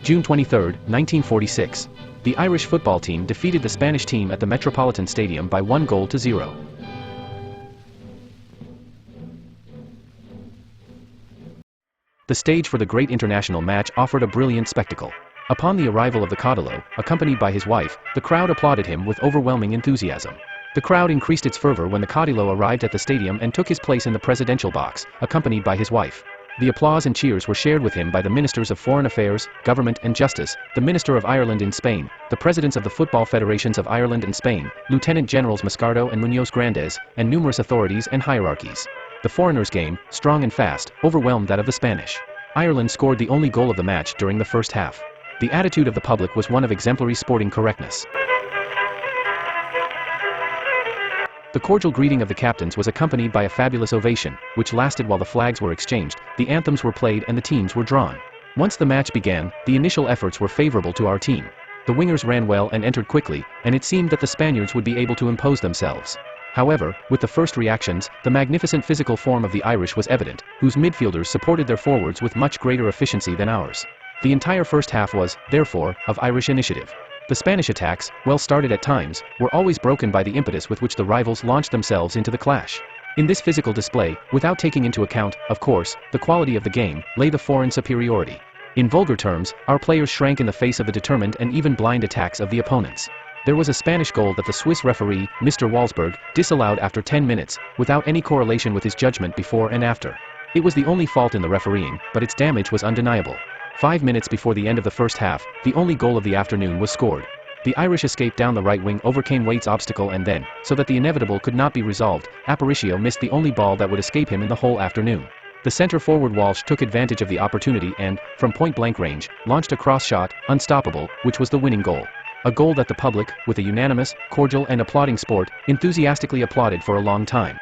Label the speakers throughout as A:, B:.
A: June 23, 1946. The Irish football team defeated the Spanish team at the Metropolitan Stadium by 1-0. The stage for the great international match offered a brilliant spectacle. Upon the arrival of the Caudillo, accompanied by his wife, the crowd applauded him with overwhelming enthusiasm. The crowd increased its fervor when the Caudillo arrived at the stadium and took his place in the presidential box, accompanied by his wife. The applause and cheers were shared with him by the Ministers of Foreign Affairs, Government and Justice, the Minister of Ireland in Spain, the Presidents of the Football Federations of Ireland and Spain, Lieutenant Generals Moscardó and Muñoz, and numerous authorities and hierarchies. The foreigners' game, strong and fast, overwhelmed that of the Spanish. Ireland scored the only goal of the match during the first half. The attitude of the public was one of exemplary sporting correctness. The cordial greeting of the captains was accompanied by a fabulous ovation, which lasted while the flags were exchanged, the anthems were played and the teams were drawn. Once the match began, the initial efforts were favorable to our team. The wingers ran well and entered quickly, and it seemed that the Spaniards would be able to impose themselves. However, with the first reactions, the magnificent physical form of the Irish was evident, whose midfielders supported their forwards with much greater efficiency than ours. The entire first half was, therefore, of Irish initiative. The Spanish attacks, well started at times, were always broken by the impetus with which the rivals launched themselves into the clash. In this physical display, without taking into account, of course, the quality of the game, lay the foreign superiority. In vulgar terms, our players shrank in the face of the determined and even blind attacks of the opponents. There was a Spanish goal that the Swiss referee, Mr. Walsberg, disallowed after 10 minutes, without any correlation with his judgment before and after. It was the only fault in the refereeing, but its damage was undeniable. 5 minutes before the end of the first half, the only goal of the afternoon was scored. The Irish escape down the right wing overcame Waite's obstacle and then, so that the inevitable could not be resolved, Aparicio missed the only ball that would escape him in the whole afternoon. The centre-forward Walsh took advantage of the opportunity and, from point-blank range, launched a cross shot, unstoppable, which was the winning goal. A goal that the public, with a unanimous, cordial and applauding sport, enthusiastically applauded for a long time.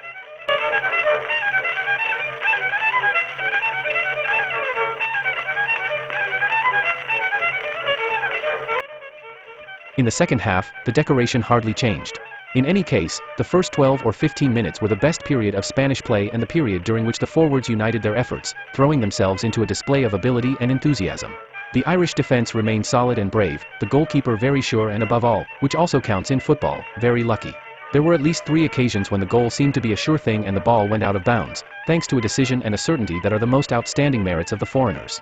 A: In the second half, the decoration hardly changed. In any case, the first 12 or 15 minutes were the best period of Spanish play and the period during which the forwards united their efforts, throwing themselves into a display of ability and enthusiasm. The Irish defense remained solid and brave, the goalkeeper very sure and above all, which also counts in football, very lucky. There were at least 3 occasions when the goal seemed to be a sure thing and the ball went out of bounds, thanks to a decision and a certainty that are the most outstanding merits of the foreigners.